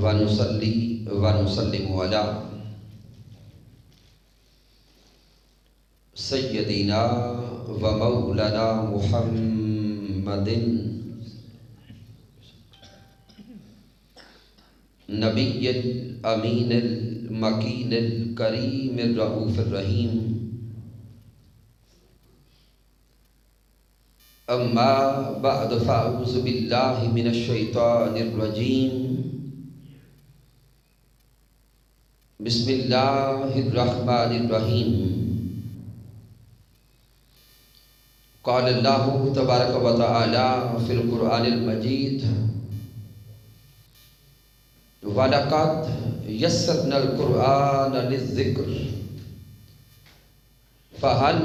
ونصلی ونسلم علی سیدنا و مولانا محمد نبی الامین المکین الکریم الرؤوف الرحیم اما بعد فاعوذ باللہ من الشیطان الرجیم بسم اللہ الرحمن الرحیم قال اللہ تبارک و تعالی فی القرآن المجید وَلَقَدْ يَسَّرْنَا الْقُرْآنَ لِلذِّكْرِ فَهَلْ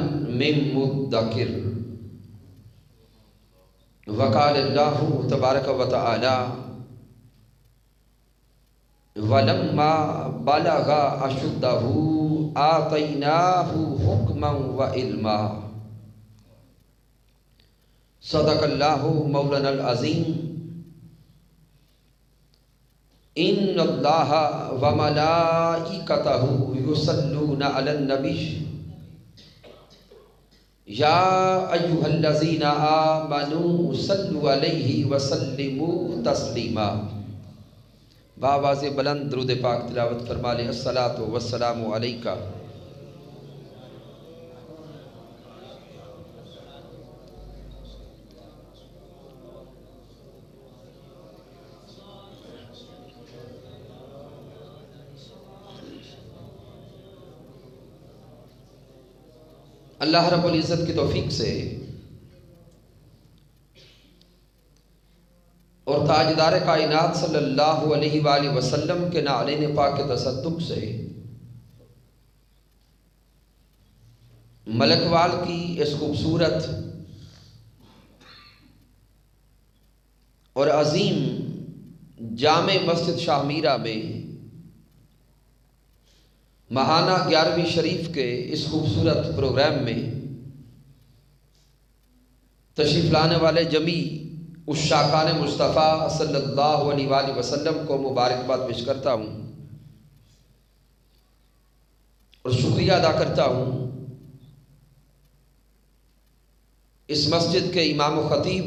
مِن مُدَّكِرٍ وقال اللہ تبارک و تعالی وَلَمَّا بَلَغَ أَشُدَّهُ آتَيْنَاهُ حُكْمًا وَعِلْمًا صدق اللہ مولانا العظیم ان اللہ وملائکتہ یصلون علی النبی یا ایہا الذین آمنوا صلوا علیہ وسلموا تسلیما۔ بآواز بلند درود پاک تلاوت فرما لیں الصلاۃ والسلام علیکہ۔ اللہ رب العزت کی توفیق سے اور تاجدار کائنات صلی اللہ علیہ وآلہ وسلم کے نعلین پاک کے تصدق سے ملک وال کی اس خوبصورت اور عظیم جامع مسجد شاہ میرا میں ماہانہ 11ویں شریف کے اس خوبصورت پروگرام میں تشریف لانے والے جمیع عشاقان مصطفیٰ صلی اللہ علیہ وآلہ وسلم کو مبارکباد پیش کرتا ہوں اور شکریہ ادا کرتا ہوں اس مسجد کے امام و خطیب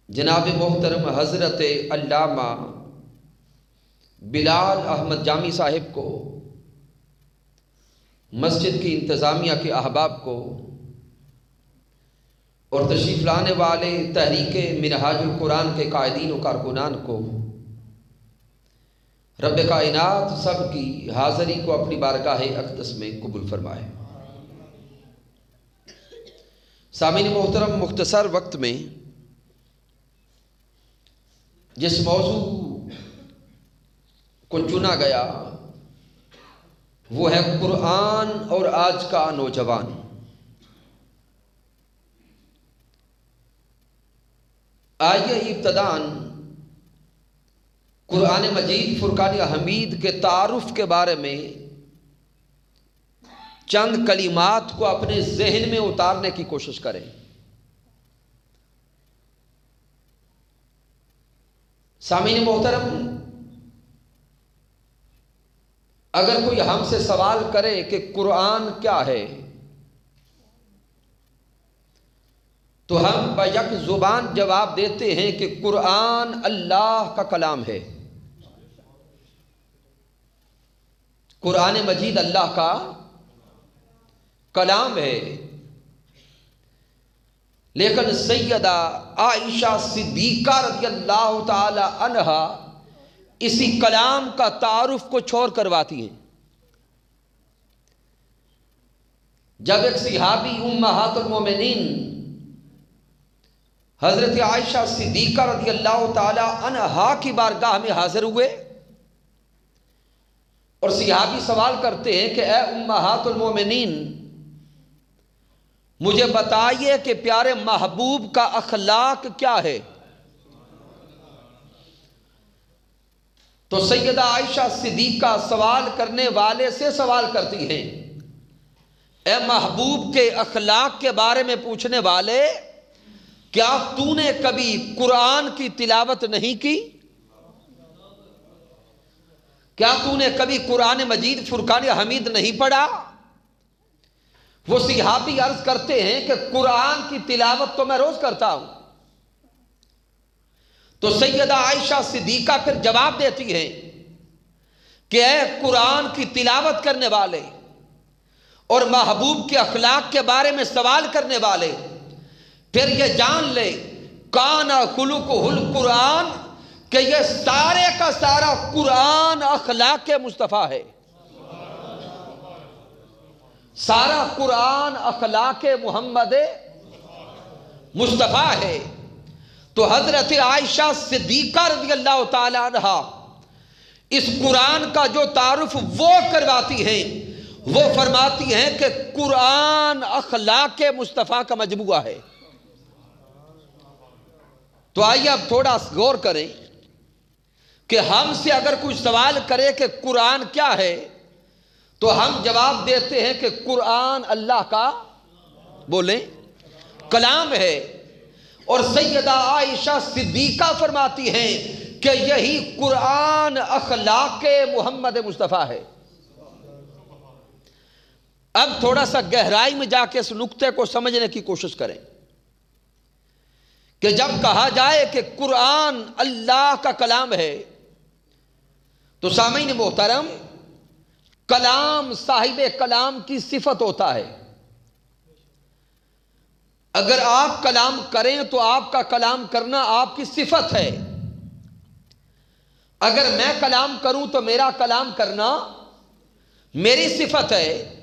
جناب محترم حضرت علامہ بلال احمد جامی صاحب کو، مسجد کی انتظامیہ کے احباب کو اور تشریف لانے والے تحریک منہاج القرآن کے قائدین و کارکنان کو رب کائنات سب کی حاضری کو اپنی بارگاہ اقدس میں قبول فرمائے۔ سامعین محترم، مختصر وقت میں جس موضوع کو چنا گیا وہ ہے قرآن اور آج کا نوجوان۔ آئیے ابتداً قرآن مجید فرقان حمید کے تعارف کے بارے میں چند کلمات کو اپنے ذہن میں اتارنے کی کوشش کریں۔ سامعین محترم، اگر کوئی ہم سے سوال کرے کہ قرآن کیا ہے تو ہم بیک زبان جواب دیتے ہیں کہ قرآن اللہ کا کلام ہے۔ قرآن مجید اللہ کا کلام ہے، لیکن سیدہ عائشہ صدیقہ رضی اللہ تعالی عنہا اسی کلام کا تعارف کو چھوڑ کرواتی ہیں۔ جب ایک صحابی امہات المومنین حضرت عائشہ صدیقہ رضی اللہ تعالی عنہا کی بارگاہ میں حاضر ہوئے اور صحابی سوال کرتے ہیں کہ اے امہات المومنین، مجھے بتائیے کہ پیارے محبوب کا اخلاق کیا ہے؟ تو سیدہ عائشہ صدیقہ سوال کرنے والے سے سوال کرتی ہیں، اے محبوب کے اخلاق کے بارے میں پوچھنے والے، کیا تو نے کبھی قرآن کی تلاوت نہیں کی؟ کیا تو نے کبھی قرآن مجید فرقان حمید نہیں پڑھا؟ وہ صحابی عرض کرتے ہیں کہ قرآن کی تلاوت تو میں روز کرتا ہوں۔ تو سیدہ عائشہ صدیقہ پھر جواب دیتی ہیں کہ اے قرآن کی تلاوت کرنے والے اور محبوب کے اخلاق کے بارے میں سوال کرنے والے، پھر یہ جان لے کان خلقہ القرآن، کہ یہ سارے کا سارا قرآن اخلاق مصطفیٰ ہے۔ سارا قرآن اخلاق محمد مصطفیٰ ہے۔ تو حضرت عائشہ صدیقہ رضی اللہ تعالی عنہ اس قرآن کا جو تعارف وہ کرواتی ہیں، وہ فرماتی ہیں کہ قرآن اخلاق مصطفیٰ کا مجموعہ ہے۔ تو آئیے اب تھوڑا غور کریں کہ ہم سے اگر کوئی سوال کرے کہ قرآن کیا ہے، تو ہم جواب دیتے ہیں کہ قرآن اللہ کا بولیں کلام ہے۔ اور سیدہ عائشہ صدیقہ فرماتی ہیں کہ یہی قرآن اخلاق محمد مصطفیٰ ہے۔ اب تھوڑا سا گہرائی میں جا کے اس نقطے کو سمجھنے کی کوشش کریں کہ جب کہا جائے کہ قرآن اللہ کا کلام ہے، تو سامعین محترم، کلام صاحب کلام کی صفت ہوتا ہے۔ اگر آپ کلام کریں تو آپ کا کلام کرنا آپ کی صفت ہے۔ اگر میں کلام کروں تو میرا کلام کرنا میری صفت ہے۔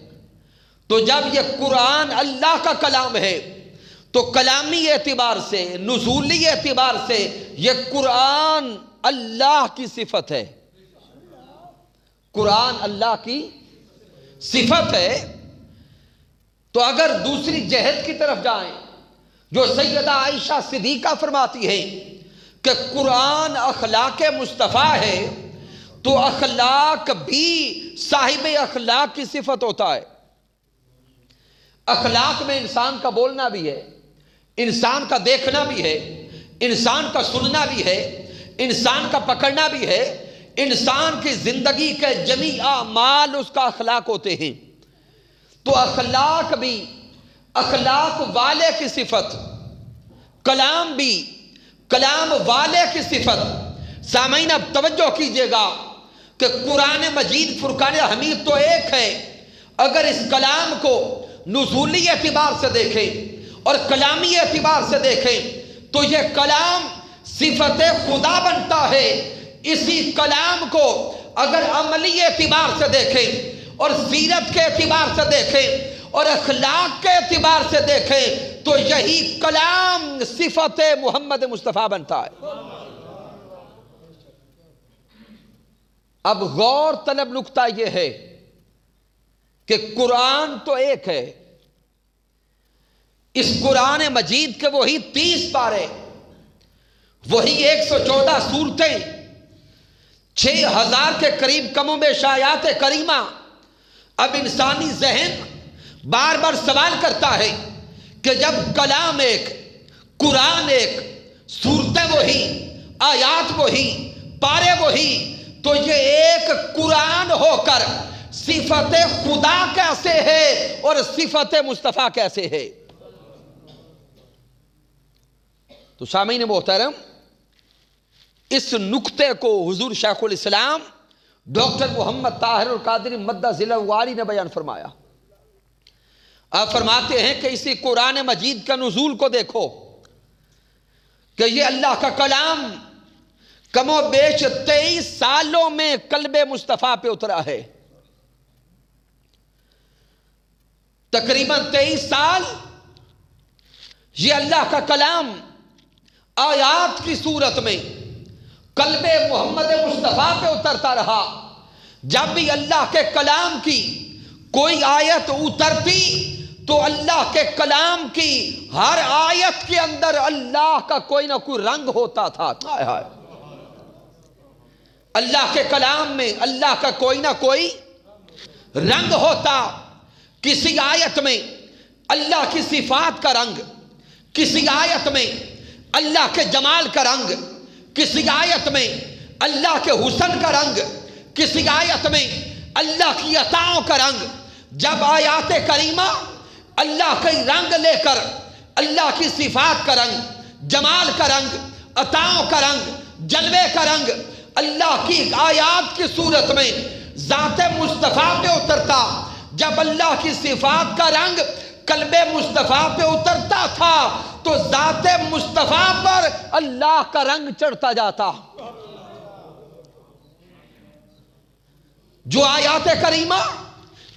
تو جب یہ قرآن اللہ کا کلام ہے تو کلامی اعتبار سے، نزولی اعتبار سے یہ قرآن اللہ کی صفت ہے۔ قرآن اللہ کی صفت ہے۔ تو اگر دوسری جہت کی طرف جائیں، جو سیدہ عائشہ صدیقہ فرماتی ہے کہ قرآن اخلاق مصطفیٰ ہے، تو اخلاق بھی صاحب اخلاق کی صفت ہوتا ہے۔ اخلاق میں انسان کا بولنا بھی ہے، انسان کا دیکھنا بھی ہے، انسان کا سننا بھی ہے، انسان کا پکڑنا بھی ہے، انسان کی زندگی کے جمیع اعمال اس کا اخلاق ہوتے ہیں۔ تو اخلاق بھی، اخلاق والے کی صفت، کلام بھی کلام والے کی صفت۔ سامعین اب توجہ کیجئے گا کہ قرآن مجید فرقان حمید تو ایک ہے، اگر اس کلام کو نزولی اعتبار سے دیکھیں اور کلامی اعتبار سے دیکھیں تو یہ کلام صفت خدا بنتا ہے۔ اسی کلام کو اگر عملی اعتبار سے دیکھیں اور سیرت کے اعتبار سے دیکھیں اور اخلاق کے اعتبار سے دیکھیں تو یہی کلام صفت محمد مصطفیٰ بنتا ہے۔ اب غور طلب نقطہ یہ ہے کہ قرآن تو ایک ہے، اس قرآن مجید کے وہی 30 پارے، وہی 114 سورتیں، 6000 کے قریب کم و بیش آیات کریمہ۔ اب انسانی ذہن بار بار سوال کرتا ہے کہ جب کلام ایک، قرآن ایک، سورتیں وہی، آیات وہی، پارے وہی، تو یہ ایک قرآن ہو کر صفت خدا کیسے ہے اور صفت مصطفیٰ کیسے ہے؟ تو سامعین محترم، اس نقطے کو حضور شیخ الاسلام ڈاکٹر محمد طاہر القادری مدہ ذیلہ والی نے بیان فرمایا۔ آپ فرماتے ہیں کہ اسی قرآن مجید کا نزول کو دیکھو کہ یہ اللہ کا کلام کم و بیش 23 سالوں میں قلب مصطفیٰ پہ اترا ہے۔ تقریباً 23 سال یہ اللہ کا کلام آیات کی صورت میں قلب محمد مصطفیٰ پہ اترتا رہا۔ جب بھی اللہ کے کلام کی کوئی آیت اترتی تو اللہ کے کلام کی ہر آیت کے اندر اللہ کا کوئی نہ کوئی رنگ ہوتا تھا۔ اللہ کے کلام میں اللہ کا کوئی نہ کوئی رنگ ہوتا۔ کسی آیت میں اللہ کی صفات کا رنگ، کسی آیت میں اللہ کے جمال کا رنگ، کسی آیت میں اللہ کے حسن کا رنگ، کسی آیت میں اللہ کی عطاؤں کا رنگ، جب آیات کریمہ اللہ کے رنگ لے کر اللہ کی صفات کا رنگ، جمال کا رنگ، عطاؤں کا رنگ، جلوے کا رنگ اللہ کی آیات کی صورت میں ذات مصطفیٰ پہ اترتا، جب اللہ کی صفات کا رنگ قلب مصطفیٰ پہ اترتا تھا تو ذات مصطفیٰ پر اللہ کا رنگ چڑھتا جاتا۔ جو آیات کریمہ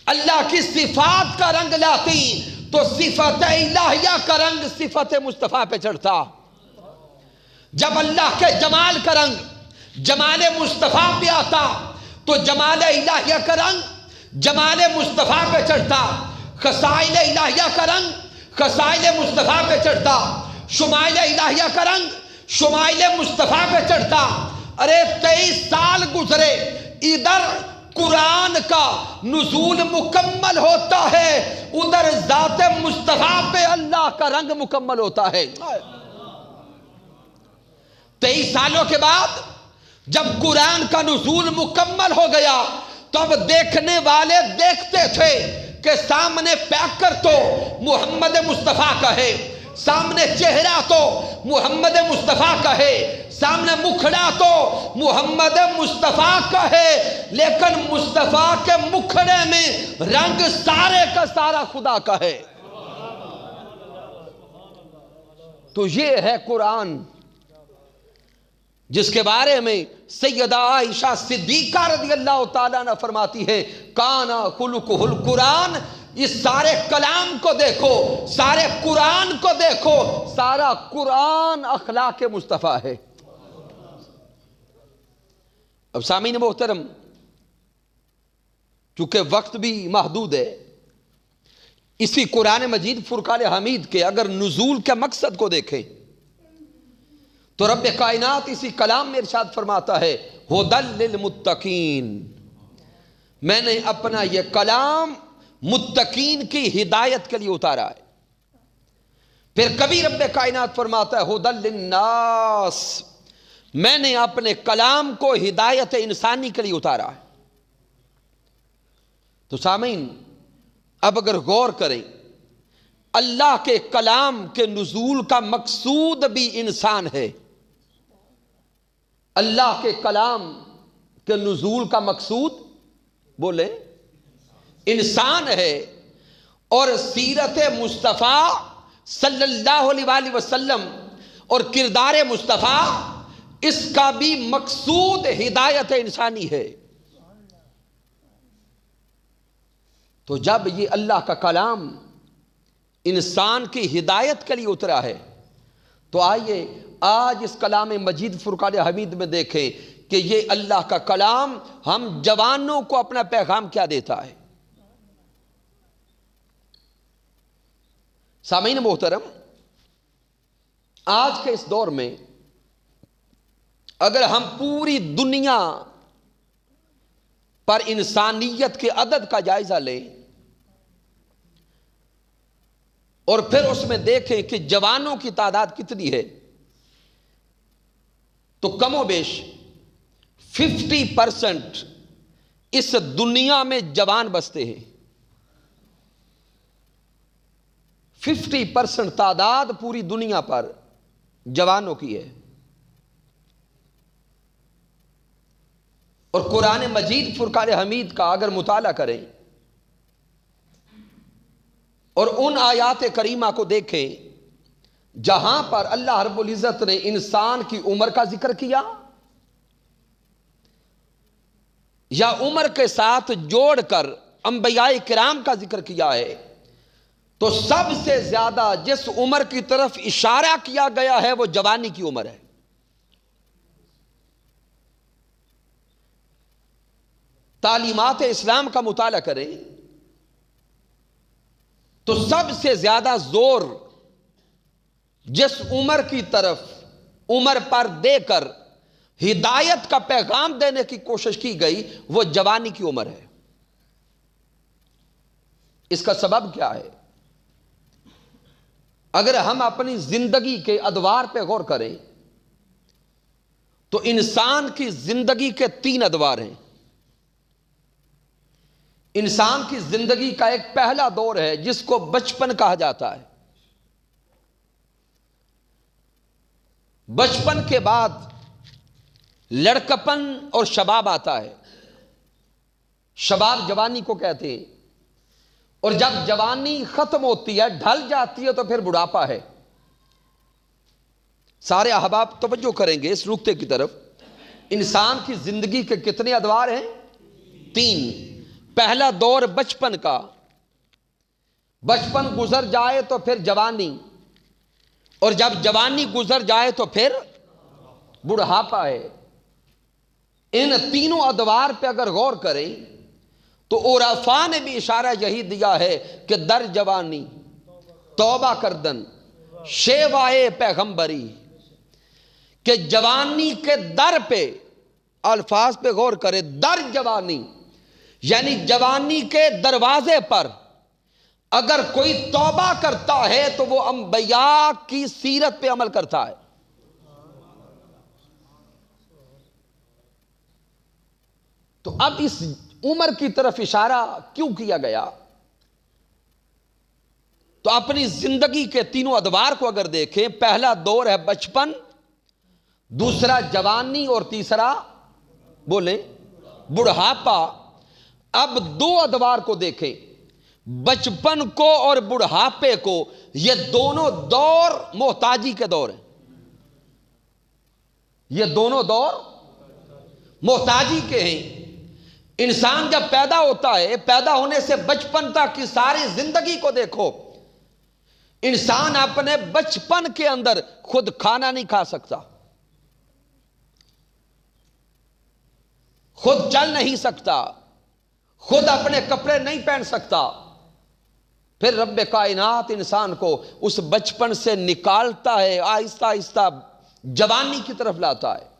اللہ کی صفات کا رنگ لاتی تو صفت الہیہ کا رنگ صفت مصطفیٰ پہ چڑھتا۔ جب اللہ کے جمال کا رنگ جمال مصطفیٰ پہ آتا تو جمال الہیہ کا رنگ جمال مصطفیٰ پہ چڑھتا، خصائل الہیہ کا رنگ خصائل مصطفیٰ پہ چڑھتا، شمائل الہیہ کا رنگ شمائل مصطفیٰ پہ چڑھتا۔ ارے 23 سال گزرے، ادھر قرآن کا نزول مکمل ہوتا ہے، ادھر ذات مصطفیٰ پہ اللہ کا رنگ مکمل ہوتا ہے۔ 23 سالوں کے بعد جب قرآن کا نزول مکمل ہو گیا تو اب دیکھنے والے دیکھتے تھے کہ سامنے پیکر تو محمد مصطفیٰ کا ہے، سامنے چہرہ تو محمد مصطفیٰ کا ہے، سامنے مکھڑا تو محمد مصطفیٰ کا ہے، لیکن مصطفیٰ کے مکھڑے میں رنگ سارے کا سارا خدا کا ہے۔ تو یہ ہے قرآن جس کے بارے میں سیدہ عائشہ صدیقہ رضی اللہ تعالیٰ عنہ فرماتی ہے کانا خلقہ القرآن۔ اس سارے کلام کو دیکھو، سارے قرآن کو دیکھو، سارا قرآن اخلاق مصطفیٰ ہے۔ اب سامعین محترم، چونکہ وقت بھی محدود ہے، اسی قرآن مجید فرقان حمید کے اگر نزول کے مقصد کو دیکھیں تو رب کائنات اسی کلام میں ارشاد فرماتا ہے ھدی للمتقین، میں نے اپنا یہ کلام متقین کی ہدایت کے لیے اتارا ہے۔ پھر کبھی رب کائنات فرماتا ہے ھدی للناس، میں نے اپنے کلام کو ہدایت انسانی کے لیے اتارا ہے۔ تو سامعین اب اگر غور کریں، اللہ کے کلام کے نزول کا مقصود بھی انسان ہے۔ اللہ کے کلام کے نزول کا مقصود بولے انسان ہے، اور سیرت مصطفیٰ صلی اللہ علیہ وآلہ وسلم اور کردار مصطفیٰ اس کا بھی مقصود ہدایت انسانی ہے۔ تو جب یہ اللہ کا کلام انسان کی ہدایت کے لیے اترا ہے تو آئیے آج اس کلام مجید فرقان حمید میں دیکھیں کہ یہ اللہ کا کلام ہم جوانوں کو اپنا پیغام کیا دیتا ہے۔ سامعین محترم، آج کے اس دور میں اگر ہم پوری دنیا پر انسانیت کے عدد کا جائزہ لیں اور پھر اس میں دیکھیں کہ جوانوں کی تعداد کتنی ہے تو کم و بیش 50% اس دنیا میں جوان بستے ہیں۔ 50% تعداد پوری دنیا پر جوانوں کی ہے۔ اور قرآن مجید فرقان حمید کا اگر مطالعہ کریں اور ان آیات کریمہ کو دیکھیں جہاں پر اللہ رب العزت نے انسان کی عمر کا ذکر کیا یا عمر کے ساتھ جوڑ کر انبیاء کرام کا ذکر کیا ہے تو سب سے زیادہ جس عمر کی طرف اشارہ کیا گیا ہے وہ جوانی کی عمر ہے۔ تعلیمات اسلام کا مطالعہ کریں تو سب سے زیادہ زور جس عمر کی طرف عمر پر دے کر ہدایت کا پیغام دینے کی کوشش کی گئی وہ جوانی کی عمر ہے۔ اس کا سبب کیا ہے؟ اگر ہم اپنی زندگی کے ادوار پہ غور کریں تو انسان کی زندگی کے 3 ادوار ہیں۔ انسان کی زندگی کا ایک پہلا دور ہے جس کو بچپن کہا جاتا ہے. بچپن کے بعد لڑکپن اور شباب آتا ہے. شباب جوانی کو کہتے ہیں، اور جب جوانی ختم ہوتی ہے، ڈھل جاتی ہے، تو پھر بڑھاپا ہے. سارے احباب توجہ کریں گے اس نقطے کی طرف. انسان کی زندگی کے کتنے ادوار ہیں؟ 3. پہلا دور بچپن کا، بچپن گزر جائے تو پھر جوانی، اور جب جوانی گزر جائے تو پھر بڑھاپا ہے. ان تینوں ادوار پہ اگر غور کریں تو عرفاء نے بھی اشارہ یہی دیا ہے کہ در جوانی توبہ کردن شیوائے پیغمبری، کہ جوانی کے در پہ، الفاظ پہ غور کرے، در جوانی یعنی جوانی کے دروازے پر اگر کوئی توبہ کرتا ہے تو وہ انبیاء کی سیرت پہ عمل کرتا ہے. تو اب اس عمر کی طرف اشارہ کیوں کیا گیا؟ تو اپنی زندگی کے تینوں ادوار کو اگر دیکھیں، پہلا دور ہے بچپن، دوسرا جوانی، اور تیسرا بولیں بڑھاپا. اب 2 ادوار کو دیکھیں، بچپن کو اور بڑھاپے کو. یہ دونوں دور محتاجی کے دور ہیں. یہ دونوں دور محتاجی کے ہیں. انسان جب پیدا ہوتا ہے، پیدا ہونے سے بچپن تک کی ساری زندگی کو دیکھو، انسان اپنے بچپن کے اندر خود کھانا نہیں کھا سکتا، خود چل نہیں سکتا، خود اپنے کپڑے نہیں پہن سکتا. پھر رب کائنات انسان کو اس بچپن سے نکالتا ہے، آہستہ آہستہ جوانی کی طرف لاتا ہے.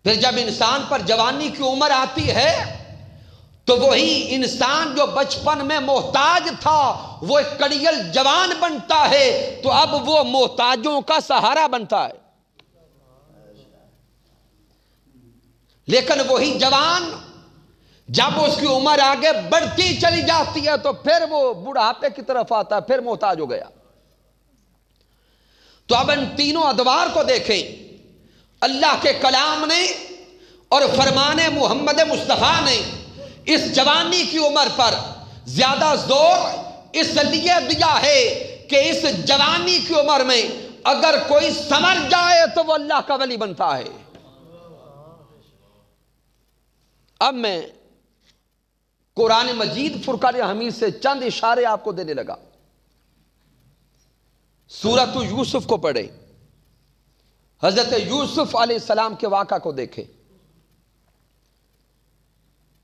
پھر جب انسان پر جوانی کی عمر آتی ہے تو وہی انسان جو بچپن میں محتاج تھا وہ ایک کڑیل جوان بنتا ہے، تو اب وہ محتاجوں کا سہارا بنتا ہے. لیکن وہی جوان جب اس کی عمر آگے بڑھتی چلی جاتی ہے تو پھر وہ بڑھاپے کی طرف آتا ہے، پھر محتاج ہو گیا. تو اب ان تینوں ادوار کو دیکھیں. اللہ کے کلام نے اور فرمان محمد مصطفیٰ نے اس جوانی کی عمر پر زیادہ زور اس لیے دیا ہے کہ اس جوانی کی عمر میں اگر کوئی سمر جائے تو وہ اللہ کا ولی بنتا ہے. اب میں قرآن مجید فرقان حمید سے چند اشارے آپ کو دینے لگا. سورۃ یوسف کو پڑھیں، حضرت یوسف علیہ السلام کے واقعہ کو دیکھیں.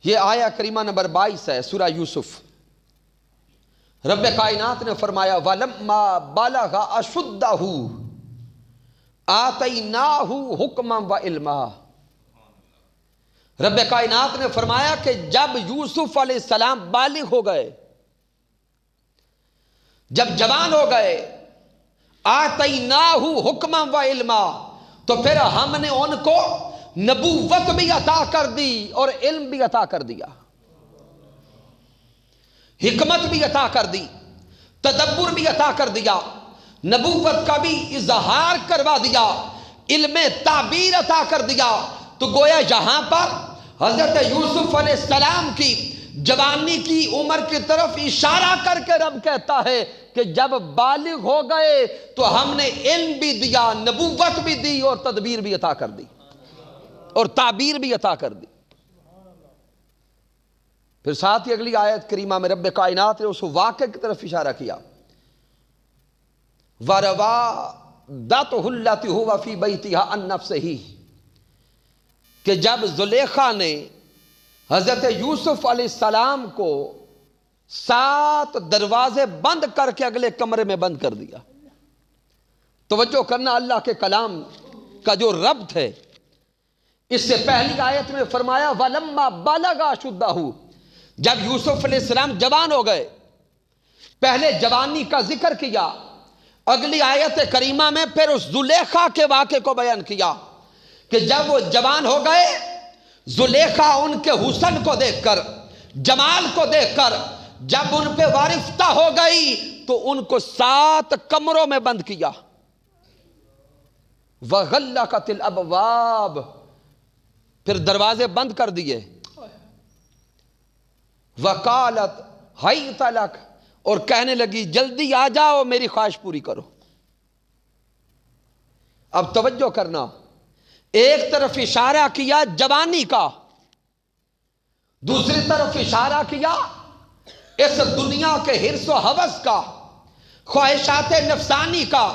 یہ آیہ کریمہ نمبر 22 ہے سورہ یوسف. رب کائنات نے فرمایا وَلَمَّا بَلَغَ أَشُدَّهُ آتَيْنَاهُ حُکْمًا وَعِلْمًا. رب کائنات نے فرمایا کہ جب یوسف علیہ السلام بالغ ہو گئے، جب جوان ہو گئے، آتَيْنَاهُ حُکْمًا وَعِلْمًا، تو پھر ہم نے ان کو نبوت بھی عطا کر دی اور علم بھی عطا کر دیا، حکمت بھی عطا کر دی، تدبر بھی عطا کر دیا، نبوت کا بھی اظہار کروا دیا، علم تعبیر عطا کر دیا. تو گویا یہاں پر حضرت یوسف علیہ السلام کی جوانی کی عمر کی طرف اشارہ کر کے رب کہتا ہے کہ جب بالغ ہو گئے تو ہم نے علم بھی دیا، نبوت بھی دی، اور تدبیر بھی عطا کر دی، اور تعبیر بھی عطا کر دی. پھر ساتھ ہی اگلی آیت کریمہ میں رب کائنات نے اس واقعے کی طرف اشارہ کیا وَرَوَادَتْهُ الَّتِي هُوَ فِي بَيْتِهَا عَن نَفْسِهِ، کہ جب زلیخا نے حضرت یوسف علیہ السلام کو 7 دروازے بند کر کے اگلے کمرے میں بند کر دیا. توجہ کرنا، اللہ کے کلام کا جو ربط ہے، اس سے پہلی آیت میں فرمایا وَلَمَّا بَلَغَ أَشُدَّهُ، جب یوسف علیہ السلام جوان ہو گئے، پہلے جوانی کا ذکر کیا، اگلی آیت کریمہ میں پھر اس زلیخا کے واقعے کو بیان کیا کہ جب وہ جوان ہو گئے، زلیخا ان کے حسن کو دیکھ کر، جمال کو دیکھ کر جب ان پہ وارفتہ ہو گئی تو ان کو 7 کمروں میں بند کیا. وَغَلَّقَتِ الْأَبْوَابِ، پھر دروازے بند کر دیے. وَقَالَتْ حَيْتَ لَكَ، اور کہنے لگی جلدی آ جاؤ میری خواہش پوری کرو. اب توجہ کرنا، ایک طرف اشارہ کیا جوانی کا، دوسری طرف اشارہ کیا اس دنیا کے حرص و ہوس کا، خواہشات نفسانی کا،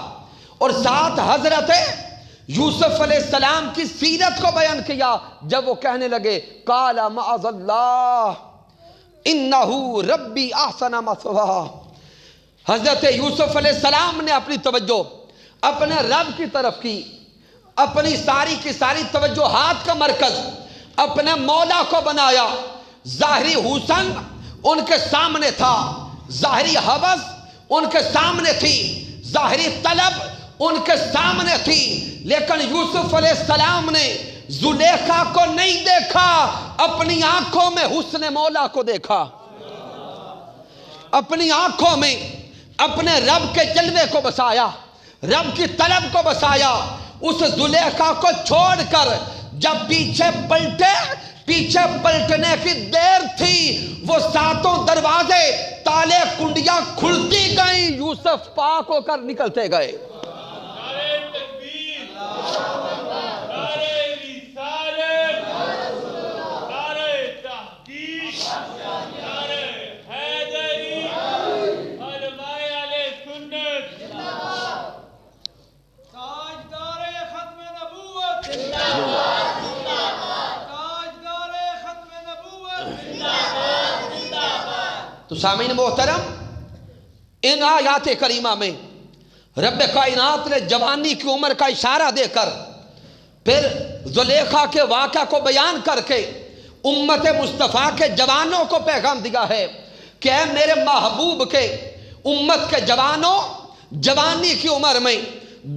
اور ساتھ حضرت یوسف علیہ السلام کی سیرت کو بیان کیا جب وہ کہنے لگے قال معاذ اللہ انہ ربی احسن مثواہ. حضرت یوسف علیہ السلام نے اپنی توجہ اپنے رب کی طرف کی، اپنی ساری کی ساری توجہات کا مرکز اپنے مولا کو بنایا. ظاہری حسن ان کے سامنے تھا، ظاہری ہوس ان کے سامنے تھی، ظاہری طلب ان کے سامنے تھی، لیکن یوسف علیہ السلام نے زلیخا کو نہیں دیکھا، اپنی آنکھوں میں حسن مولا کو دیکھا، اپنی آنکھوں میں اپنے رب کے جلوے کو بسایا، رب کی طلب کو بسایا. اس زلیخا کو چھوڑ کر جب پیچھے پلٹے، پیچھے پلٹنے کی دیر تھی، وہ 7 دروازے تالے کنڈیاں کھلتی گئیں، یوسف پاک ہو کر نکلتے گئے. تو سامعین محترم، ان آیات کریمہ میں رب کائنات نے جوانی کی عمر کا اشارہ دے کر پھر زلیخا کے واقعہ کو بیان کر کے امت مصطفیٰ کے جوانوں کو پیغام دیا ہے کہ اے میرے محبوب کے امت کے جوانوں، جوانی کی عمر میں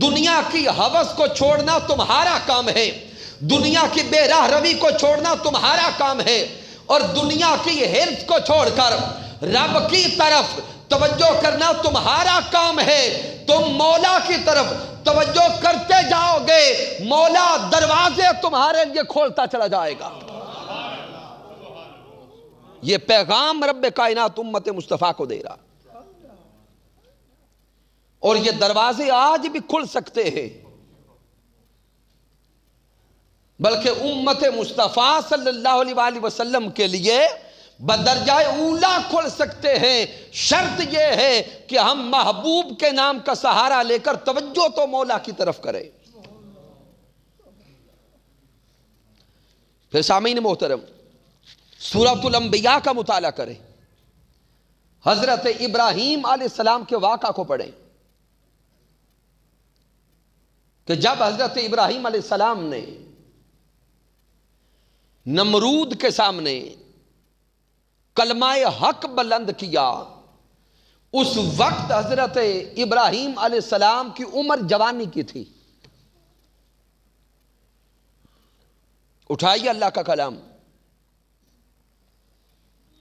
دنیا کی ہوس کو چھوڑنا تمہارا کام ہے، دنیا کی بے راہ روی کو چھوڑنا تمہارا کام ہے، اور دنیا کی حرص کو چھوڑ کر رب کی طرف توجہ کرنا تمہارا کام ہے. تم مولا کی طرف توجہ کرتے جاؤ گے، مولا دروازے تمہارے لیے کھولتا چلا جائے گا. یہ پیغام رب کائنات امت مصطفیٰ کو دے رہا، اور یہ دروازے آج بھی کھل سکتے ہیں، بلکہ امت مصطفیٰ صلی اللہ علیہ وآلہ وسلم کے لیے بدرجہ اولا کھل سکتے ہیں. شرط یہ ہے کہ ہم محبوب کے نام کا سہارا لے کر توجہ تو مولا کی طرف کریں. پھر سامعین محترم، سورۃ الانبیاء کا مطالعہ کریں، حضرت ابراہیم علیہ السلام کے واقعہ کو پڑھیں کہ جب حضرت ابراہیم علیہ السلام نے نمرود کے سامنے کلمہ حق بلند کیا، اس وقت حضرت ابراہیم علیہ السلام کی عمر جوانی کی تھی. اٹھائیے اللہ کا کلام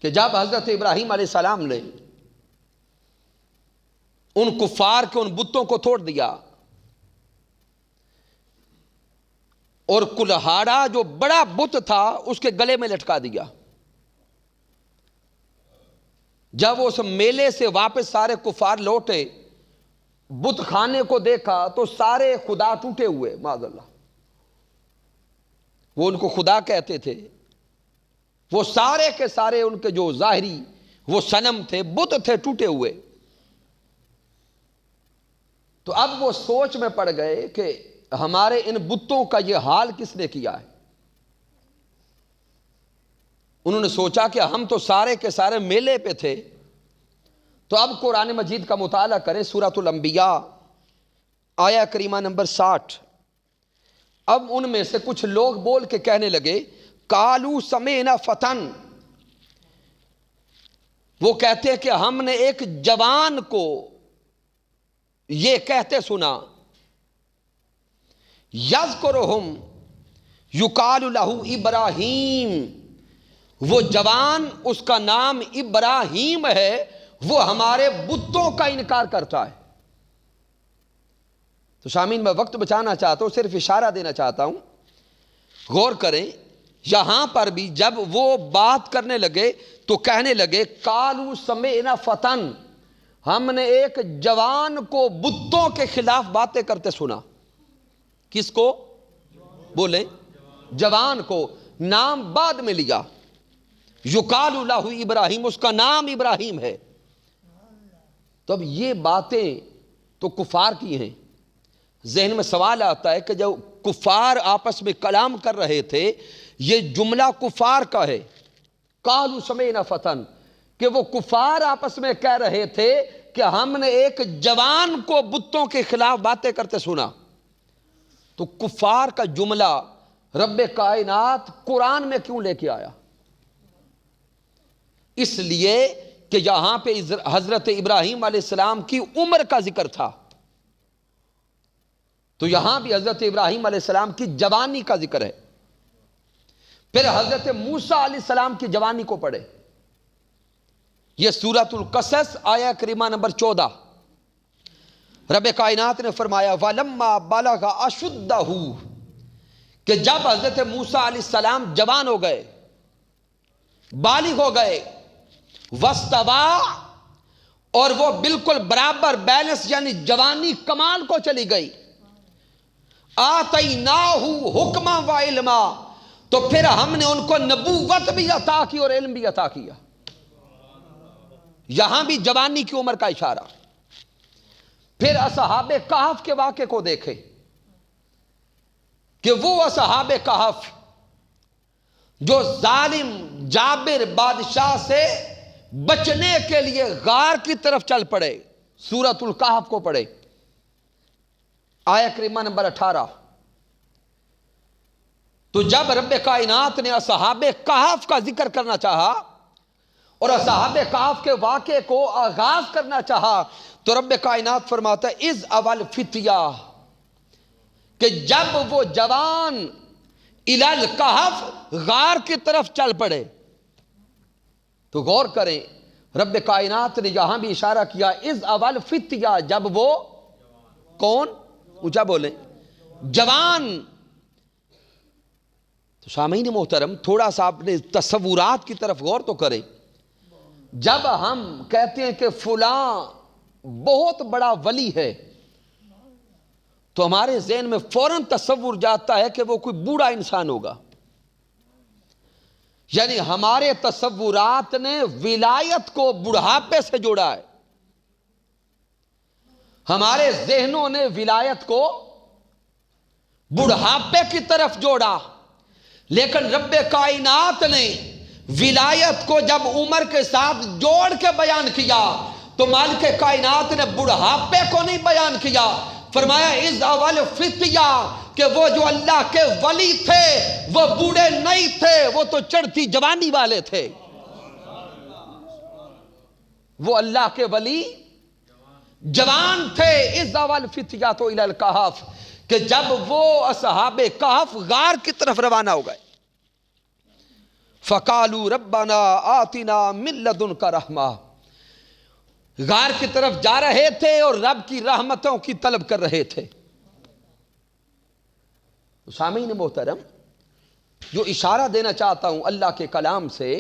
کہ جب حضرت ابراہیم علیہ السلام نے ان کفار کے ان بتوں کو توڑ دیا اور کلہاڑا جو بڑا بت تھا اس کے گلے میں لٹکا دیا، جب اس میلے سے واپس سارے کفار لوٹے، بت خانے کو دیکھا تو سارے خدا ٹوٹے ہوئے، معاذ اللہ، وہ ان کو خدا کہتے تھے، وہ سارے کے سارے ان کے جو ظاہری وہ صنم تھے، بت تھے ٹوٹے ہوئے. تو اب وہ سوچ میں پڑ گئے کہ ہمارے ان بتوں کا یہ حال کس نے کیا ہے. انہوں نے سوچا کہ ہم تو سارے کے سارے میلے پہ تھے. تو اب قرآن مجید کا مطالعہ کریں، سورۃ الانبیاء آیہ کریمہ نمبر 60. اب ان میں سے کچھ لوگ بول کے کہنے لگے قالوا سمعنا فتن، وہ کہتے ہیں کہ ہم نے ایک جوان کو یہ کہتے سنا، یذکرہم، یقال لہ ابراہیم، وہ جوان اس کا نام ابراہیم ہے، وہ ہمارے بتوں کا انکار کرتا ہے۔ تو سامعین میں وقت بچانا چاہتا ہوں، صرف اشارہ دینا چاہتا ہوں، غور کریں یہاں پر بھی جب وہ بات کرنے لگے تو کہنے لگے قالوا سمعنا فتن، ہم نے ایک جوان کو بتوں کے خلاف باتیں کرتے سنا۔ کس کو بولے؟ جوان کو، نام بعد میں لیا، یقال لہ ابراہیم، اس کا نام ابراہیم ہے۔ تو اب یہ باتیں تو کفار کی ہیں، ذہن میں سوال آتا ہے کہ جب کفار آپس میں کلام کر رہے تھے، یہ جملہ کفار کا ہے، قالوا سمعنا فتن، کہ وہ کفار آپس میں کہہ رہے تھے کہ ہم نے ایک جوان کو بتوں کے خلاف باتیں کرتے سنا۔ تو کفار کا جملہ رب کائنات قرآن میں کیوں لے کے آیا؟ اس لیے کہ یہاں پہ حضرت ابراہیم علیہ السلام کی عمر کا ذکر تھا، تو یہاں بھی حضرت ابراہیم علیہ السلام کی جوانی کا ذکر ہے۔ پھر حضرت موسیٰ علیہ السلام کی جوانی کو پڑھے، یہ سورۃ القصص آیہ کریمہ نمبر 14، رب کائنات نے فرمایا وَلَمَّا بَلَغَ أَشُدَّهُ، کہ جب حضرت موسیٰ علیہ السلام جوان ہو گئے، بالغ ہو گئے، وَاسْتَوَىٰ، اور وہ بالکل برابر بیلنس یعنی جوانی کمال کو چلی گئی، آتَيْنَاهُ حُکْمًا وَعِلْمًا، تو پھر ہم نے ان کو نبوت بھی عطا کی اور علم بھی عطا کیا۔ یہاں بھی جوانی کی عمر کا اشارہ۔ پھر اصحاب کہف کے واقعے کو دیکھیں کہ وہ اصحاب کہف جو ظالم جابر بادشاہ سے بچنے کے لیے غار کی طرف چل پڑے، سورۃ الکہف کو پڑھے، آیہ کریمہ نمبر 18۔ تو جب رب کائنات نے اصحاب کہف کا ذکر کرنا چاہا اور اصحاب کہف کے واقعے کو آغاز کرنا چاہا، تو رب کائنات فرماتا ہے اذ اول فتیہ، کہ جب وہ جوان الی الکہف غار کی طرف چل پڑے۔ تو غور کریں رب کائنات نے یہاں بھی اشارہ کیا اذ اول فتیہ، جب وہ کون؟ اونچا بولیں، جوان۔ تو سامعین محترم تھوڑا سا اپنے تصورات کی طرف غور تو کریں، جب ہم کہتے ہیں کہ فلاں بہت بڑا ولی ہے تو ہمارے ذہن میں فوراً تصور جاتا ہے کہ وہ کوئی بوڑھا انسان ہوگا، یعنی ہمارے تصورات نے ولایت کو بڑھاپے سے جوڑا ہے، ہمارے ذہنوں نے ولایت کو بڑھاپے کی طرف جوڑا، لیکن رب کائنات نے ولایت کو جب عمر کے ساتھ جوڑ کے بیان کیا تو مالک کائنات نے بڑھاپے کو نہیں بیان کیا، فرمایا اذ اول فتیہ، کہ وہ جو اللہ کے ولی تھے وہ بوڑھے نہیں تھے، وہ تو چڑھتی جوانی والے تھے۔ وہ اللہ کے ولی جوان تھے، اذ اول فتیہ تو الی الکہف، کہ جب وہ اصحاب کہف غار کی طرف روانہ ہو گئے، فقالوا ربنا آتنا من لدنک رحمہ، غار کی طرف جا رہے تھے اور رب کی رحمتوں کی طلب کر رہے تھے۔ سامعین محترم جو اشارہ دینا چاہتا ہوں اللہ کے کلام سے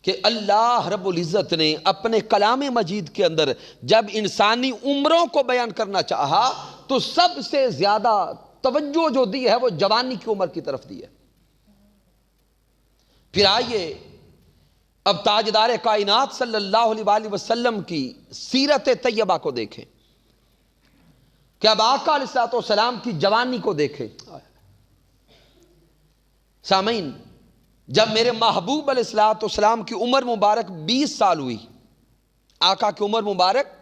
کہ اللہ رب العزت نے اپنے کلام مجید کے اندر جب انسانی عمروں کو بیان کرنا چاہا تو سب سے زیادہ توجہ جو دی ہے وہ جوانی کی عمر کی طرف دی ہے۔ پھر آئیے اب تاجدار کائنات صلی اللہ علیہ وآلہ وسلم کی سیرت طیبہ کو دیکھیں، کہ اب آقا علیہ السلام کی جوانی کو دیکھیں۔ سامعین جب میرے محبوب علیہ السلام کی عمر مبارک 20 سال ہوئی، آقا کی عمر مبارک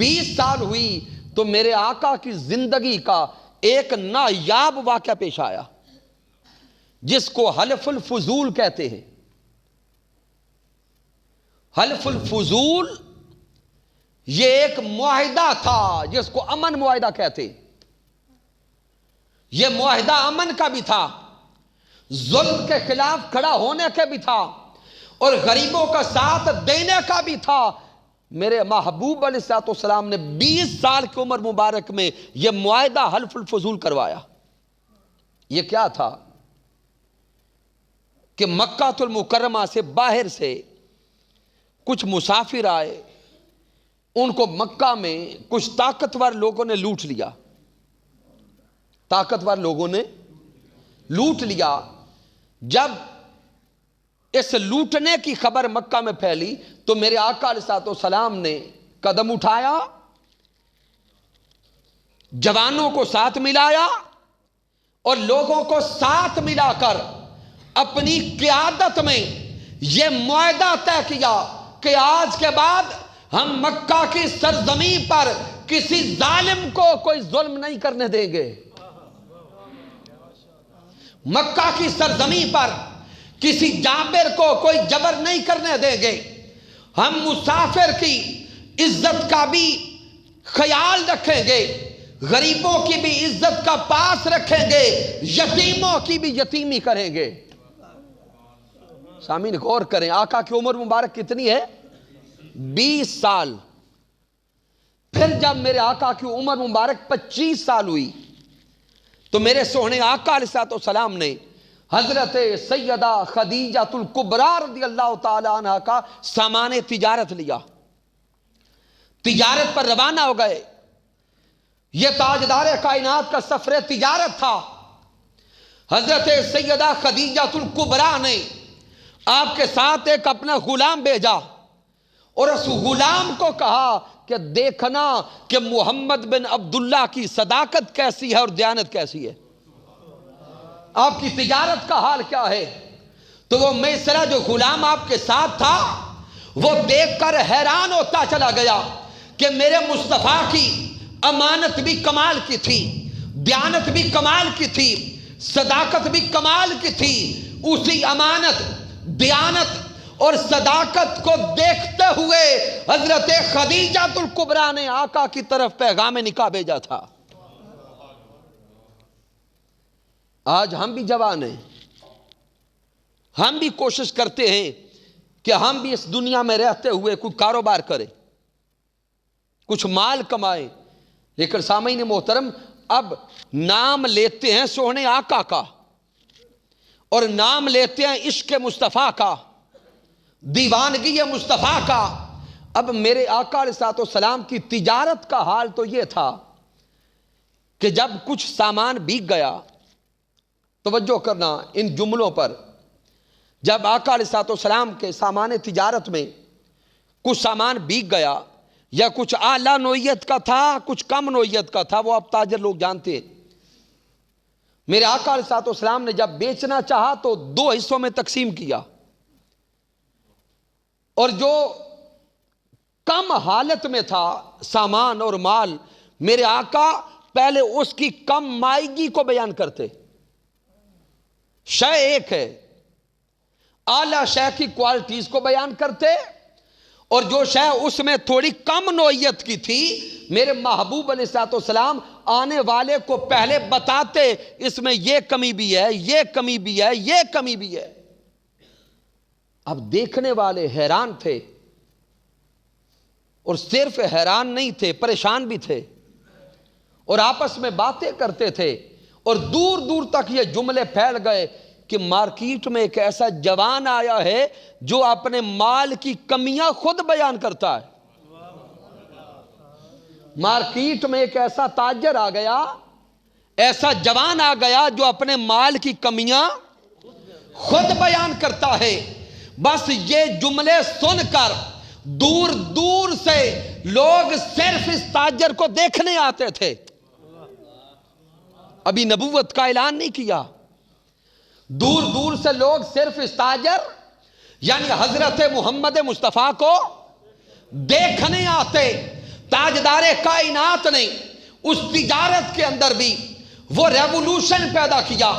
20 سال ہوئی، تو میرے آقا کی زندگی کا ایک نایاب واقعہ پیش آیا جس کو حلف الفضول کہتے ہیں۔ حلف الفضول یہ ایک معاہدہ تھا جس کو امن معاہدہ کہتے ہیں۔ یہ معاہدہ امن کا بھی تھا، ظلم کے خلاف کھڑا ہونے کا بھی تھا، اور غریبوں کا ساتھ دینے کا بھی تھا۔ میرے محبوب علیہ السلام نے 20 سال کی عمر مبارک میں یہ معاہدہ حلف الفضول کروایا۔ یہ کیا تھا کہ مکہ المکرمہ سے باہر سے کچھ مسافر آئے، ان کو مکہ میں کچھ طاقتور لوگوں نے لوٹ لیا، طاقتور لوگوں نے لوٹ لیا۔ جب اس لوٹنے کی خبر مکہ میں پھیلی تو میرے آقا علیہ السلام نے قدم اٹھایا، جوانوں کو ساتھ ملایا اور لوگوں کو ساتھ ملا کر اپنی قیادت میں یہ معاہدہ طے کیا کہ آج کے بعد ہم مکہ کی سرزمین پر کسی ظالم کو کوئی ظلم نہیں کرنے دیں گے، مکہ کی سرزمین پر کسی جابر کو کوئی جبر نہیں کرنے دیں گے، ہم مسافر کی عزت کا بھی خیال رکھیں گے، غریبوں کی بھی عزت کا پاس رکھیں گے، یتیموں کی بھی یتیمی کریں گے۔ سامعین غور کریں، آقا کی عمر مبارک کتنی ہے؟ 20 سال۔ پھر جب میرے آقا کی عمر مبارک 25 سال ہوئی تو میرے سوہنے آقا علیہ السلام نے حضرت سیدہ خدیجہ الکبریٰ رضی اللہ تعالی عنہ کا سامان تجارت لیا، تجارت پر روانہ ہو گئے۔ یہ تاجدار کائنات کا سفر تجارت تھا۔ حضرت سیدہ خدیجہ الکبریٰ نے آپ کے ساتھ ایک اپنا غلام بھیجا اور اس غلام کو کہا کہ دیکھنا کہ محمد بن عبداللہ کی صداقت کیسی ہے اور دیانت کیسی ہے، آپ کی تجارت کا حال کیا ہے۔ تو وہ میسرہ جو غلام آپ کے ساتھ تھا وہ دیکھ کر حیران ہوتا چلا گیا کہ میرے مصطفیٰ کی امانت بھی کمال کی تھی، دیانت بھی کمال کی تھی، صداقت بھی کمال کی تھی۔ اسی امانت، دیانت اور صداقت کو دیکھتے ہوئے حضرت خدیجہ الکبریٰ نے آقا کی طرف پیغام نکاح بھیجا تھا۔ آج ہم بھی جوان ہیں، ہم بھی کوشش کرتے ہیں کہ ہم بھی اس دنیا میں رہتے ہوئے کوئی کاروبار کریں، کچھ مال کمائیں، لیکن سامعین محترم اب نام لیتے ہیں سوہنے آقا کا اور نام لیتے ہیں عشق مصطفیٰ کا، دیوانگی مصطفیٰ کا۔ اب میرے آقا علیہ السلام کی تجارت کا حال تو یہ تھا کہ جب کچھ سامان بک گیا، توجہ کرنا ان جملوں پر، جب آقا علیہ السلام کے سامان تجارت میں کچھ سامان بک گیا یا کچھ اعلیٰ نوعیت کا تھا، کچھ کم نوعیت کا تھا، وہ اب تاجر لوگ جانتے ہیں۔ میرے آقا علیہ السلام نے جب بیچنا چاہا تو 2 حصوں میں تقسیم کیا، اور جو کم حالت میں تھا سامان اور مال، میرے آقا پہلے اس کی کم مائیگی کو بیان کرتے۔ شے ایک ہے، اعلیٰ شے کی کوالٹیز کو بیان کرتے، اور جو شے اس میں تھوڑی کم نوعیت کی تھی میرے محبوب علیہ السلام آنے والے کو پہلے بتاتے، اس میں یہ کمی بھی ہے، یہ کمی بھی ہے، یہ کمی بھی ہے۔ اب دیکھنے والے حیران تھے، اور صرف حیران نہیں تھے، پریشان بھی تھے، اور آپس میں باتیں کرتے تھے، اور دور دور تک یہ جملے پھیل گئے کہ مارکیٹ میں ایک ایسا جوان آیا ہے جو اپنے مال کی کمیاں خود بیان کرتا ہے۔ مارکیٹ میں ایک ایسا تاجر آ گیا، ایسا جوان آ گیا جو اپنے مال کی کمیاں خود بیان کرتا ہے۔ بس یہ جملے سن کر دور دور سے لوگ صرف اس تاجر کو دیکھنے آتے تھے، ابھی نبوت کا اعلان نہیں کیا۔ دور دور سے لوگ صرف اس تاجر یعنی حضرت محمد مصطفیٰ کو دیکھنے آتے۔ تاجدار کائنات نے اس تجارت کے اندر بھی وہ ریولوشن پیدا کیا،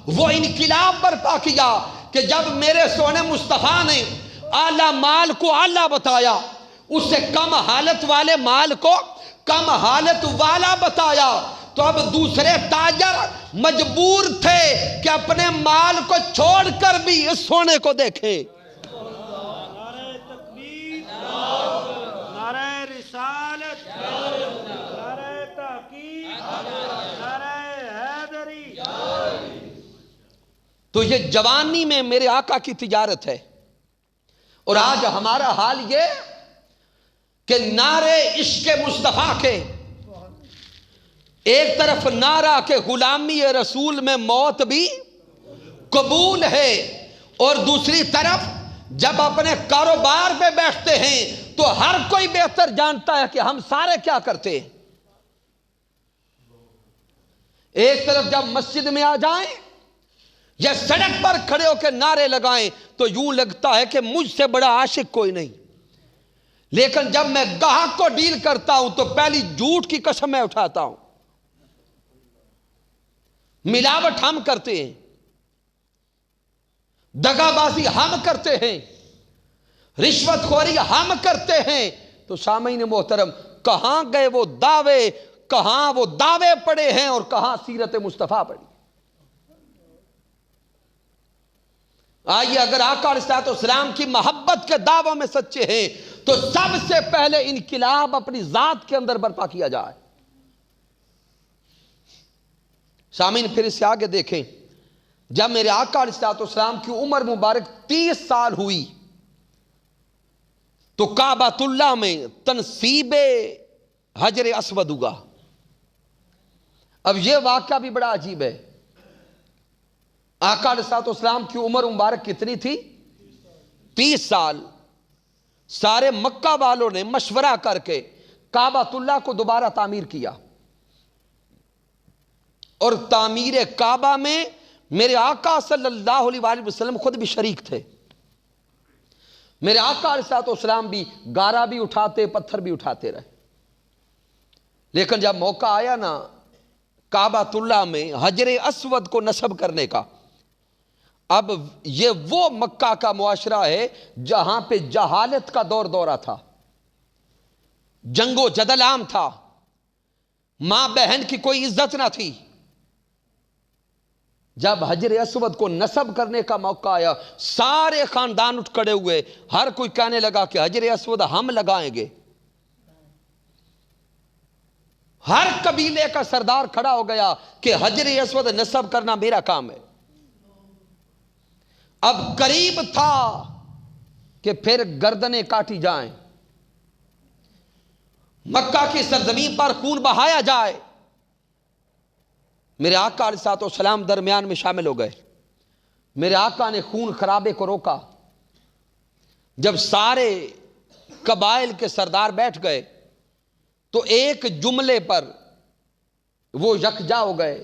وہ انقلاب برپا کیا کہ جب میرے سونے مصطفیٰ نے اعلیٰ مال کو اعلیٰ بتایا، اس سے کم حالت والے مال کو کم حالت والا بتایا، تو اب دوسرے تاجر مجبور تھے کہ اپنے مال کو چھوڑ کر بھی اس سونے کو دیکھیں۔ نعرہ تکبیر، نعرہ رسالت، نعرہ تحقیق، نعرہ حیدری۔ تو یہ جوانی میں میرے آقا کی تجارت ہے۔ اور آج ہمارا حال یہ کہ نعرے عشق مصطفیٰ کے، ایک طرف نعرہ کہ غلامی رسول میں موت بھی قبول ہے، اور دوسری طرف جب اپنے کاروبار پہ بیٹھتے ہیں تو ہر کوئی بہتر جانتا ہے کہ ہم سارے کیا کرتے ہیں۔ ایک طرف جب مسجد میں آ جائیں یا سڑک پر کھڑے ہو کے نعرے لگائیں تو یوں لگتا ہے کہ مجھ سے بڑا عاشق کوئی نہیں، لیکن جب میں گاہک کو ڈیل کرتا ہوں تو پہلی جھوٹ کی قسم میں اٹھاتا ہوں۔ ملاوٹ ہم کرتے ہیں، دغا بازی ہم کرتے ہیں، رشوت خوری ہم کرتے ہیں۔ تو سامعین محترم، کہاں گئے وہ دعوے، کہاں وہ دعوے پڑے ہیں اور کہاں سیرت مصطفیٰ پڑی۔ آئیے، اگر آقا علیہ السلام کی محبت کے دعووں میں سچے ہیں تو سب سے پہلے انقلاب اپنی ذات کے اندر برپا کیا جائے۔ سامعین پھر اس سے آگے دیکھیں، جب میرے آقا علیہ السلام کی عمر مبارک 30 سال ہوئی تو کعبۃ اللہ میں تنصیب حجر اسود ہوا۔ اب یہ واقعہ بھی بڑا عجیب ہے۔ آقا علیہ السلام کی عمر مبارک کتنی تھی؟ 30 سال۔ سارے مکہ والوں نے مشورہ کر کے کعبۃ اللہ کو دوبارہ تعمیر کیا، اور تعمیر کعبہ میں میرے آقا صلی اللہ علیہ وآلہ وسلم خود بھی شریک تھے۔ میرے آقا علیہ السلام بھی گارا بھی اٹھاتے، پتھر بھی اٹھاتے رہے، لیکن جب موقع آیا نا کعبۃ اللہ میں حجر اسود کو نصب کرنے کا، اب یہ وہ مکہ کا معاشرہ ہے جہاں پہ جہالت کا دورہ تھا، جنگ و جدل عام تھا، ماں بہن کی کوئی عزت نہ تھی۔ جب حجر اسود کو نصب کرنے کا موقع آیا، سارے خاندان اٹھ کھڑے ہوئے، ہر کوئی کہنے لگا کہ حجر اسود ہم لگائیں گے۔ ہر قبیلے کا سردار کھڑا ہو گیا کہ حجر اسود نصب کرنا میرا کام ہے۔ اب قریب تھا کہ پھر گردنیں کاٹی جائیں، مکہ کی سرزمین پر خون بہایا جائے۔ میرے آقا علیہ السلام درمیان میں شامل ہو گئے۔ میرے آقا نے خون خرابے کو روکا۔ جب سارے قبائل کے سردار بیٹھ گئے تو ایک جملے پر وہ یکجا ہو گئے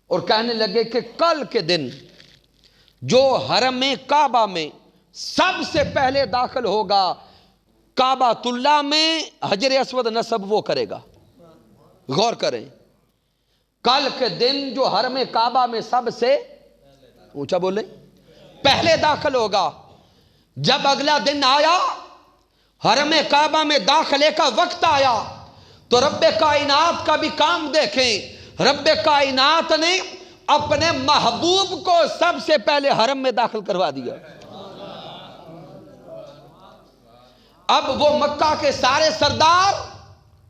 اور کہنے لگے کہ کل کے دن جو حرم کعبہ میں سب سے پہلے داخل ہوگا کعبۃ اللہ میں حجر اسود نصب وہ کرے گا۔ غور کریں، کل کے دن جو حرم کعبہ میں سب سے اونچا بولیں پہلے داخل ہوگا۔ جب اگلا دن آیا، حرم کعبہ میں داخلے کا وقت آیا، تو رب کائنات کا بھی کام دیکھیں۔ رب کائنات نے اپنے محبوب کو سب سے پہلے حرم میں داخل کروا دیا۔ اب وہ مکہ کے سارے سردار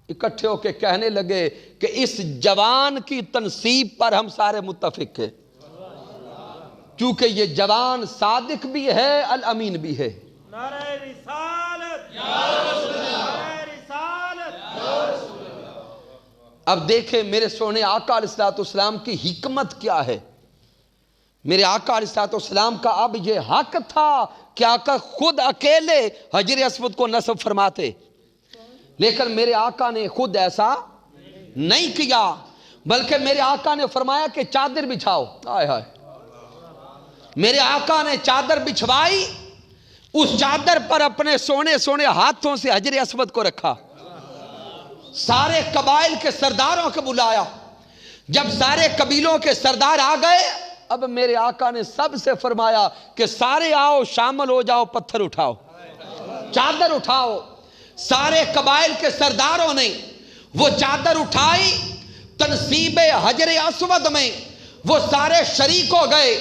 اکٹھے ہو کے کہنے لگے کہ اس جوان کی تنصیب پر ہم سارے متفق ہیں، کیونکہ یہ جوان صادق بھی ہے، الامین بھی ہے۔ نعرہ رسالت، نعرہ رسالت۔ اب دیکھیں میرے سونے آقا علیہ السلام کی حکمت کیا ہے۔ میرے آقا علیہ السلام کا اب یہ حق تھا کہ آقا خود اکیلے حجر اسود کو نصب فرماتے، لیکن میرے آقا نے خود ایسا نہیں کیا، بلکہ میرے آقا نے فرمایا کہ چادر بچھاؤ۔ آئے ہائے، میرے آقا نے چادر بچھوائی، اس چادر پر اپنے سونے سونے ہاتھوں سے حجر اسود کو رکھا، سارے قبائل کے سرداروں کو بلایا۔ جب سارے قبیلوں کے سردار آ گئے، اب میرے آقا نے سب سے فرمایا کہ سارے آؤ، شامل ہو جاؤ، پتھر اٹھاؤ، چادر اٹھاؤ۔ سارے قبائل کے سرداروں نے وہ چادر اٹھائی، تنصیب حجر اسود میں وہ سارے شریک ہو گئے.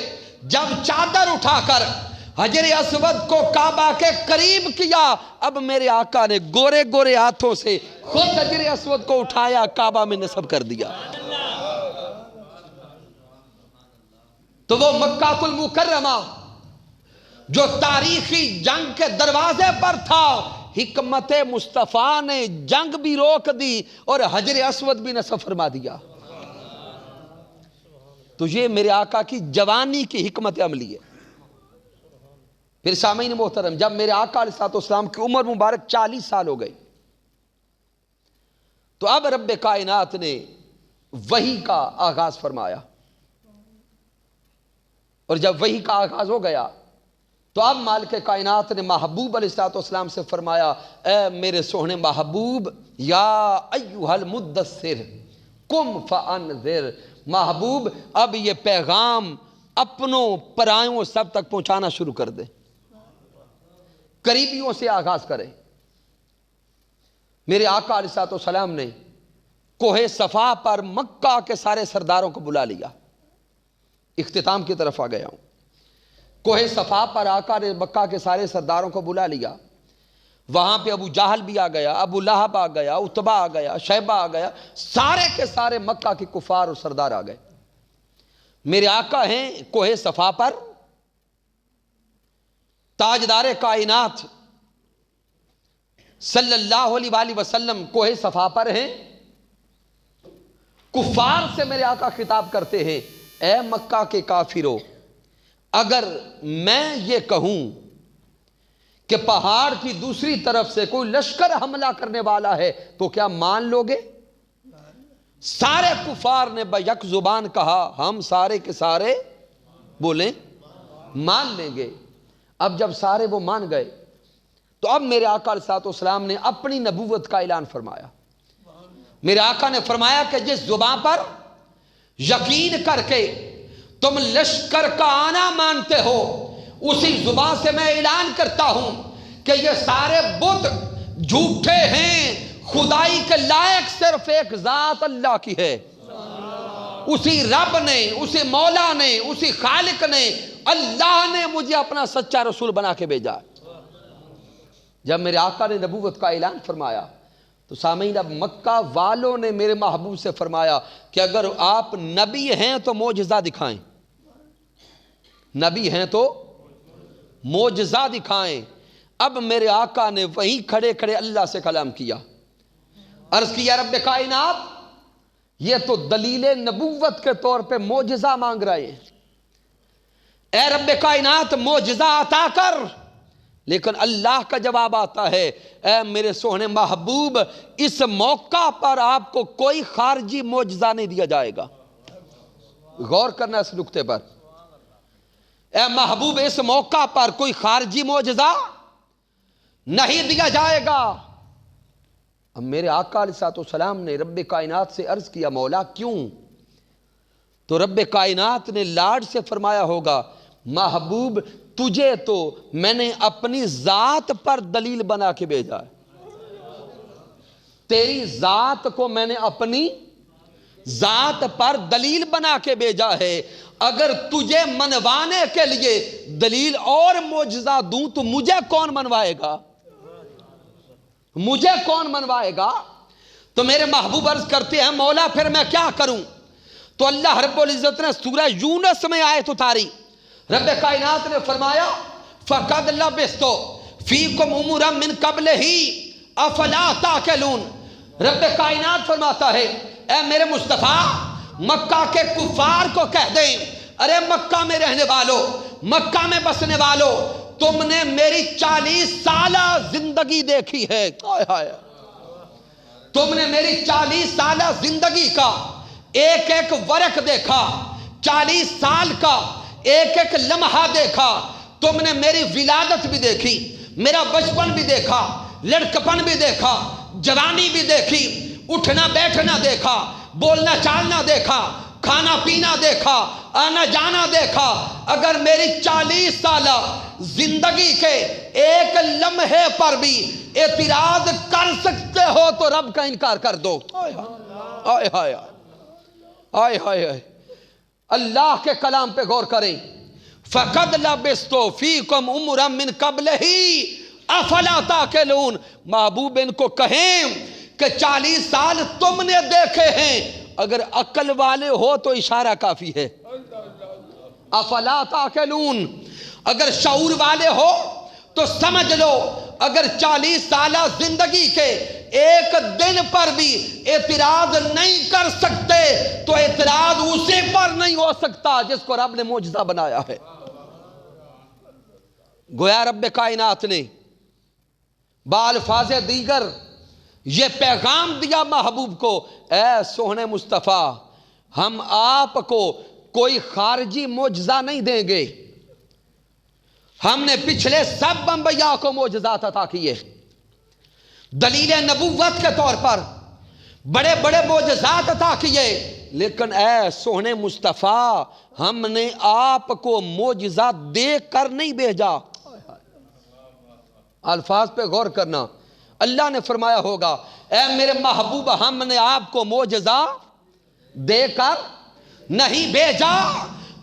جب چادر اٹھا کر حجر اسود کو کعبہ کے قریب کیا, اب میرے آقا نے گورے گورے ہاتھوں سے خود حجر اسود کو اٹھایا, کعبہ میں نصب کر دیا. تو وہ مکہ المکرمہ جو تاریخی جنگ کے دروازے پر تھا, حکمت مصطفیٰ نے جنگ بھی روک دی اور حجر اسود بھی نصب فرما دیا. تو یہ میرے آقا کی جوانی کی حکمت عملی ہے. پھر سامعین محترم, جب میرے آقا علیہ السلام کی عمر مبارک 40 سال ہو گئی تو اب رب کائنات نے وحی کا آغاز فرمایا. اور جب وحی کا آغاز ہو گیا تو اب مالک کائنات نے محبوب علیہ السلام سے فرمایا, اے میرے سوہنے محبوب, یا ایھا المدثر قم فانذر. محبوب اب یہ پیغام اپنوں پرایوں سب تک پہنچانا شروع کر دے, قریبیوں سے آغاز کرے. میرے آقا علیہ السلام نے کوہ صفا پر مکہ کے سارے سرداروں کو بلا لیا. اختتام کی طرف آ گیا ہوں. کوہ صفا پر آقا نے مکہ کے سارے سرداروں کو بلا لیا. وہاں پہ ابو جہل بھی آ گیا, ابو لہب آ گیا, عتبہ آ گیا, شیبہ آ گیا, سارے کے سارے مکہ کے کفار اور سردار آ گئے. میرے آقا ہیں کوہ صفا پر, تاجدار کائنات صلی اللہ علیہ وآلہ وسلم کوہ صفا پر ہیں. کفار سے میرے آقا خطاب کرتے ہیں, اے مکہ کے کافرو, اگر میں یہ کہوں کہ پہاڑ کی دوسری طرف سے کوئی لشکر حملہ کرنے والا ہے تو کیا مان لو گے؟ سارے کفار نے بیک زبان کہا, ہم سارے کے سارے بولیں مان لیں گے. اب جب سارے وہ مان گئے تو اب میرے آقا علیہ السلام نے اپنی نبوت کا اعلان فرمایا. میرے آقا نے فرمایا کہ جس زبان پر یقین کر کے تم لشکر کا آنا مانتے ہو, اسی زبان سے میں اعلان کرتا ہوں کہ یہ سارے بت جھوٹے ہیں, خدائی کے لائق صرف ایک ذات اللہ کی ہے. اسی رب نے, اسی مولا نے, اسی خالق نے, اللہ نے مجھے اپنا سچا رسول بنا کے بھیجا. جب میرے آقا نے نبوت کا اعلان فرمایا تو سامعین اب مکہ والوں نے میرے محبوب سے فرمایا کہ اگر آپ نبی ہیں تو معجزہ دکھائیں, نبی ہیں تو معجزہ دکھائیں. اب میرے آقا نے وہیں کھڑے کھڑے اللہ سے کلام کیا, عرض کیا رب کائنات, یہ تو دلیل نبوت کے طور پہ معجزہ مانگ رہے ہیں, اے رب کائنات معجزہ عطا کر. لیکن اللہ کا جواب آتا ہے, اے میرے سوہنے محبوب, اس موقع پر آپ کو کوئی خارجی معجزہ نہیں دیا جائے گا. غور کرنا اس نقطے پر, اے محبوب اس موقع پر کوئی خارجی معجزہ نہیں دیا جائے گا. اب میرے آقا علیہ السلام نے رب کائنات سے عرض کیا, مولا کیوں؟ تو رب کائنات نے لاڈ سے فرمایا ہوگا, محبوب تجھے تو میں نے اپنی ذات پر دلیل بنا کے بھیجا ہے, تیری ذات کو میں نے اپنی ذات پر دلیل بنا کے بھیجا ہے. اگر تجھے منوانے کے لیے دلیل اور معجزہ دوں تو مجھے کون منوائے گا؟ مجھے کون منوائے گا؟ تو میرے محبوب عرض کرتے ہیں, مولا پھر میں کیا کروں؟ تو اللہ رب العزت نے سورہ یونس میں آیت اتاری. رب کائنات نے فرمایا, فَقَدْ لَبِثْتُ فِيكُمْ عُمُرًا مِّن قَبْلِهِ أَفَلَا تَعْقِلُونَ. رب کائنات فرماتا ہے, اے میرے مصطفیٰ, مکہ کے کفار کو کہہ دیں, ارے مکہ میں رہنے والو, مکہ میں بسنے والو, تم نے میری 40 سالہ زندگی دیکھی ہے, تم نے میری 40 سالہ زندگی کا ایک ایک ورق دیکھا, 40 سال کا ایک ایک لمحہ دیکھا. تم نے میری ولادت بھی دیکھی, میرا بچپن بھی دیکھا, لڑکپن بھی دیکھا, جوانی بھی دیکھی, اٹھنا بیٹھنا دیکھا, بولنا چالنا دیکھا, کھانا پینا دیکھا, آنا جانا دیکھا. اگر میری 40 سالہ زندگی کے ایک لمحے پر بھی اعتراض کر سکتے ہو تو رب کا انکار کر دو. آئے ہائے ہائے، اللہ کے کلام پہ غور کریں. فَقَدْ لَبِثْتُ فِيكُمْ عُمُرًا مِّن قَبْلِهِ أَفَلَا تَعْقِلُونَ. محبوب ان کو کہیں کہ 40 سال تم نے دیکھے ہیں، اگر عقل والے ہو تو اشارہ کافی ہے. افلا تعقلون، اگر شعور والے ہو تو سمجھ لو، اگر 40 سالہ زندگی کے ایک دن پر بھی اعتراض نہیں کر سکتے تو اعتراض اسی پر نہیں ہو سکتا جس کو رب نے معجزہ بنایا ہے. گویا رب کائنات نے بالفاظ دیگر یہ پیغام دیا محبوب کو، اے سوہنے مصطفیٰ، ہم آپ کو کوئی خارجی معجزہ نہیں دیں گے، ہم نے پچھلے سب انبیاء کو معجزات عطا کیے، دلیل نبوت کے طور پر بڑے بڑے معجزات عطا کیے، لیکن اے سوہنے مصطفیٰ ہم نے آپ کو معجزہ دے کر نہیں بھیجا. الفاظ پہ غور کرنا. اللہ نے فرمایا ہوگا اے میرے محبوب ہم نے آپ کو معجزہ دے کر نہیں بھیجا،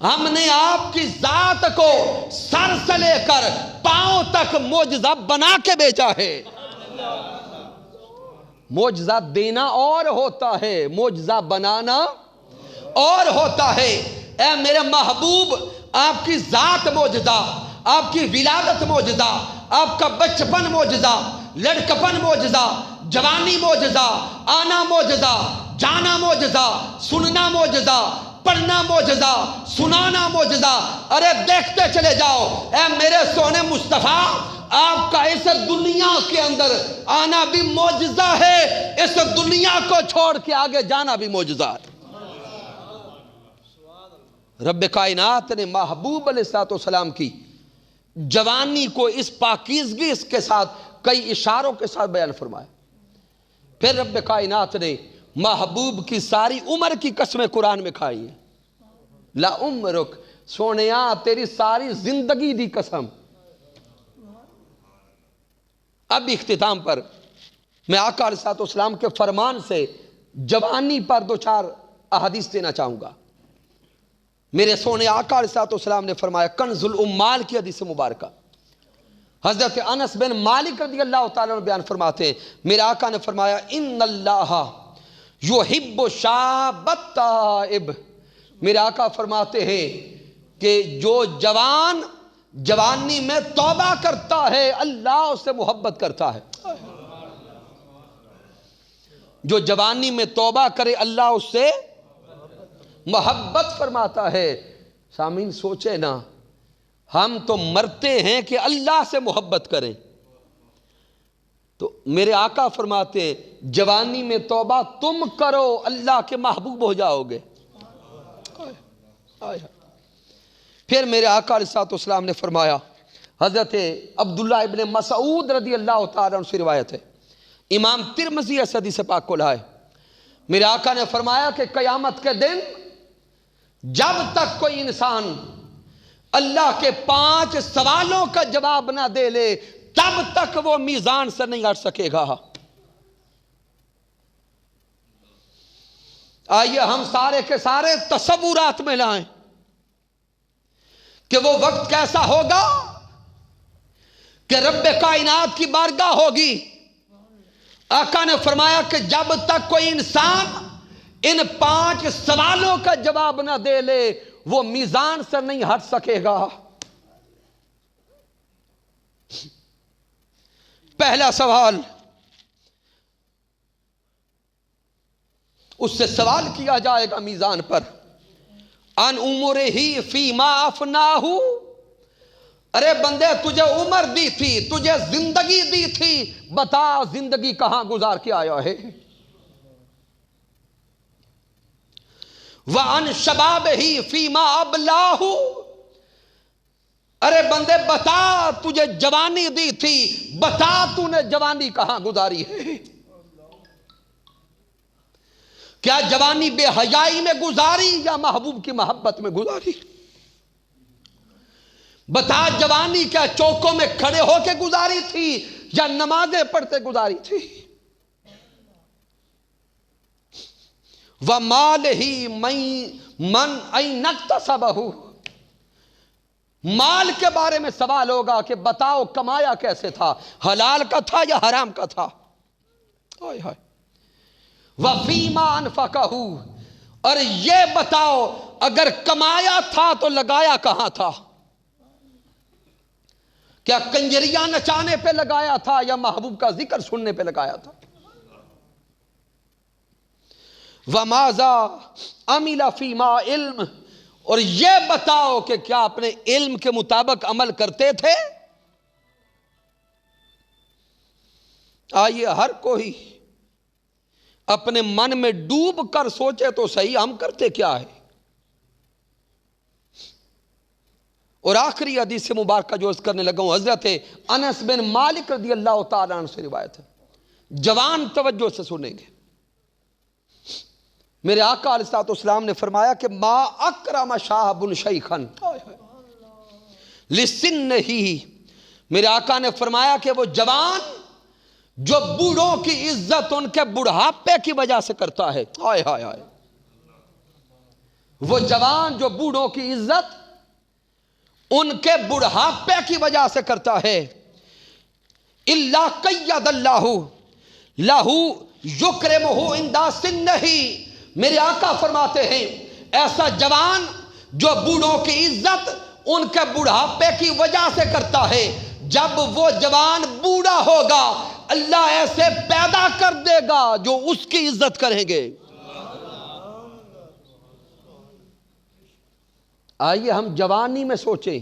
ہم نے آپ کی ذات کو سر سے لے کر پاؤں تک معجزہ بنا کے بھیجا ہے. معجزہ دینا اور ہوتا ہے، معجزہ بنانا اور ہوتا ہے. اے میرے محبوب آپ کی ذات معجزہ، آپ کی ولادت معجزہ، آپ کا بچپن معجزہ، لڑکپن معجزہ، جوانی معجزہ، آنا معجزہ، جانا معجزہ، سننا معجزہ، پڑھنا معجزہ، سنانا معجزہ. ارے دیکھتے چلے جاؤ اے میرے سونے مصطفیٰ، آپ کا اس دنیا کے اندر آنا بھی معجزہ ہے، اس دنیا کو چھوڑ کے آگے جانا بھی معجزہ ہے. رب کائنات نے محبوب علیہ السلام کی جوانی کو اس پاکیزگی اس کے ساتھ کئی اشاروں کے ساتھ بیان فرمایا. پھر رب کائنات نے محبوب کی ساری عمر کی قسمیں قرآن میں کھائی ہیں. لا عمرک، سونیا تیری ساری زندگی دی قسم. اب اختتام پر میں آقا علیہ السلام کے فرمان سے جوانی پر دو چار احادیث دینا چاہوں گا. میرے سونے آقا علیہ السلام نے فرمایا، کنز الامال کی حدیث مبارکہ، حضرت انس بن مالک رضی اللہ تعالیٰ بیان فرماتے ہیں، میرے آقا نے فرمایا ان اللہ یحب الشاب التائب. میرے آقا فرماتے ہیں کہ جو جوان جوانی میں توبہ کرتا ہے اللہ اس سے محبت کرتا ہے. جو جوانی میں توبہ کرے اللہ اس سے محبت فرماتا ہے. سامعین سوچے نا، ہم تو مرتے ہیں کہ اللہ سے محبت کریں، تو میرے آقا فرماتے ہیں جوانی میں توبہ تم کرو اللہ کے محبوب ہو جاؤ گے. پھر میرے آقا علیہ السلام نے فرمایا، حضرت عبداللہ ابن مسعود رضی اللہ تعالیٰ عنہ سے روایت ہے، امام ترمذی اس حدیث پاک کو لائے، میرے آقا نے فرمایا کہ قیامت کے دن جب تک کوئی انسان اللہ کے 5 سوالوں کا جواب نہ دے لے تب تک وہ میزان سے نہیں ہٹ سکے گا. آئیے ہم سارے کے سارے تصورات میں لائیں کہ وہ وقت کیسا ہوگا کہ رب کائنات کی بارگاہ ہوگی. آقا نے فرمایا کہ جب تک کوئی انسان ان 5 سوالوں کا جواب نہ دے لے وہ میزان سے نہیں ہٹ سکے گا. پہلا سوال، اس سے سوال کیا جائے گا میزان پر، ان عمرہ فیما افناہ. ارے بندے تجھے عمر دی تھی، تجھے زندگی دی تھی، بتا زندگی کہاں گزار کے آیا ہے. وَعَنْ شَبَابِهِ فِيمَا أَبْلَاهُ. ارے بندے بتا تجھے جوانی دی تھی، بتا تو نے جوانی کہاں گزاری ہے. کیا جوانی بے حیائی میں گزاری یا محبوب کی محبت میں گزاری؟ بتا جوانی کیا چوکوں میں کھڑے ہو کے گزاری تھی یا نمازیں پڑھتے گزاری تھی؟ وَمَالِهِ مَنْ أَيْنَ اكْتَسَبَهُ، مال کے بارے میں سوال ہوگا کہ بتاؤ کمایا کیسے تھا، حلال کا تھا یا حرام کا تھا. وَفِيمَا أَنْفَقَهُ، اور یہ بتاؤ اگر کمایا تھا تو لگایا کہاں تھا، کیا کنجریاں نچانے پہ لگایا تھا یا محبوب کا ذکر سننے پہ لگایا تھا. وَمَاذَا عَمِلَ فِيمَا علم، اور یہ بتاؤ کہ کیا اپنے علم کے مطابق عمل کرتے تھے. آئیے ہر کوئی اپنے من میں ڈوب کر سوچے تو صحیح ہم کرتے کیا ہے. اور آخری حدیث مبارکہ جو اس کرنے لگا ہوں حضرت انس بن مالک رضی اللہ تعالیٰ عنہ سے روایت ہے. جوان توجہ سے سنیں گے. میرے آقا علیہ الصلوۃ والسلام نے فرمایا کہ ما اکرم شاب شیخا لسنہ، میرے آقا نے فرمایا کہ وہ جوان جو بوڑھوں کی عزت ان کے بڑھاپے کی وجہ سے کرتا ہے. ہائے ہائے ہائے، وہ جوان جو بوڑھوں کی عزت ان کے بڑھاپے کی وجہ سے کرتا ہے. الا قید اللہ لہ یکرمہ عند سنہ، میرے آقا فرماتے ہیں ایسا جوان جو بوڑھوں کی عزت ان کے بڑھاپے کی وجہ سے کرتا ہے، جب وہ جوان بوڑھا ہوگا اللہ ایسے پیدا کر دے گا جو اس کی عزت کریں گے. آئیے ہم جوانی میں سوچیں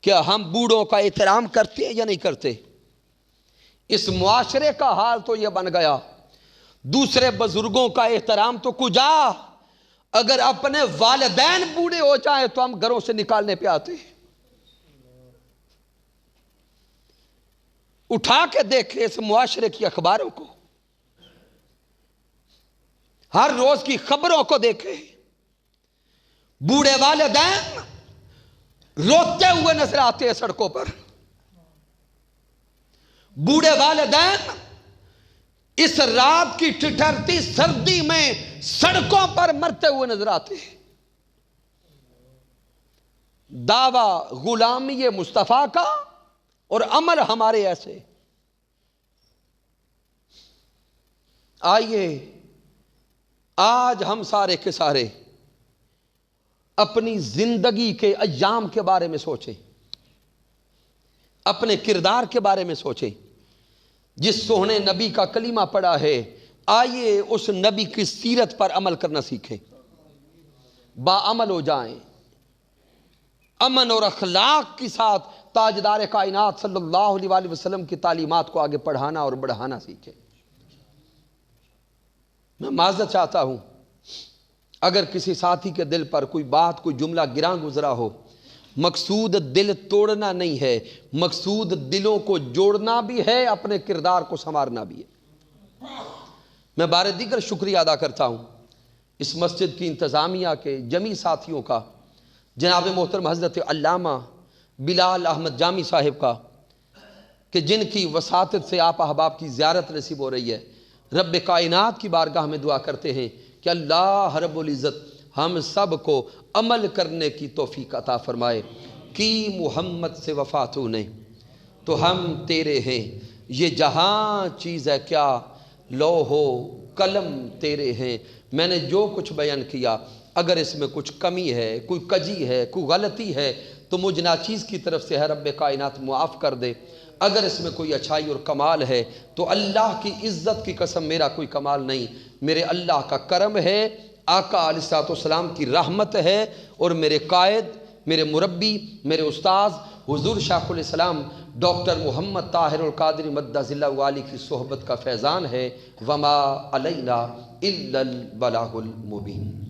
کیا ہم بوڑھوں کا احترام کرتے ہیں یا نہیں کرتے. اس معاشرے کا حال تو یہ بن گیا، دوسرے بزرگوں کا احترام تو کجا، اگر اپنے والدین بوڑھے ہو جائیں تو ہم گھروں سے نکالنے پہ آتے ہیں. اٹھا کے دیکھیں اس معاشرے کی اخباروں کو، ہر روز کی خبروں کو دیکھیں، بوڑھے والدین روتے ہوئے نظر آتے ہیں سڑکوں پر. بوڑھے والدین اس رات کی ٹھٹھرتی سردی میں سڑکوں پر مرتے ہوئے نظر آتے ہیں. دعویٰ غلامی مصطفیٰ کا اور عمل ہمارے ایسے. آئیے آج ہم سارے کے سارے اپنی زندگی کے ایام کے بارے میں سوچیں، اپنے کردار کے بارے میں سوچیں. جس سوہنے نبی کا کلمہ پڑھا ہے، آئیے اس نبی کی سیرت پر عمل کرنا سیکھیں، باعمل ہو جائیں، امن اور اخلاق کے ساتھ تاجدار کائنات صلی اللہ علیہ وسلم کی تعلیمات کو آگے پڑھانا اور بڑھانا سیکھیں. میں معذرت چاہتا ہوں اگر کسی ساتھی کے دل پر کوئی بات کوئی جملہ گراں گزرا ہو. مقصود دل توڑنا نہیں ہے، مقصود دلوں کو جوڑنا بھی ہے، اپنے کردار کو سنوارنا بھی ہے. میں بار دیگر شکریہ ادا کرتا ہوں اس مسجد کی انتظامیہ کے جمی ساتھیوں کا، جناب محترم حضرت علامہ بلال احمد جامی صاحب کا، کہ جن کی وساطت سے آپ احباب کی زیارت نصیب ہو رہی ہے. رب کائنات کی بارگاہ میں دعا کرتے ہیں کہ اللہ رب العزت ہم سب کو عمل کرنے کی توفیق عطا فرمائے. کی محمد سے وفا تو نے تو ہم تیرے ہیں، یہ جہاں چیز ہے کیا لوح و قلم تیرے ہیں. میں نے جو کچھ بیان کیا اگر اس میں کچھ کمی ہے، کوئی کجی ہے، کوئی غلطی ہے تو مجھ ناچیز کی طرف سے ہے رب کائنات معاف کر دے. اگر اس میں کوئی اچھائی اور کمال ہے تو اللہ کی عزت کی قسم میرا کوئی کمال نہیں، میرے اللہ کا کرم ہے، آقا علیہ الصلوۃ والسلام کی رحمت ہے، اور میرے قائد، میرے مربی، میرے استاذ حضور شیخ الاسلام ڈاکٹر محمد طاہر القادری مدظ اللہ والی کی صحبت کا فیضان ہے. وما علینا الا البلاغ المبین.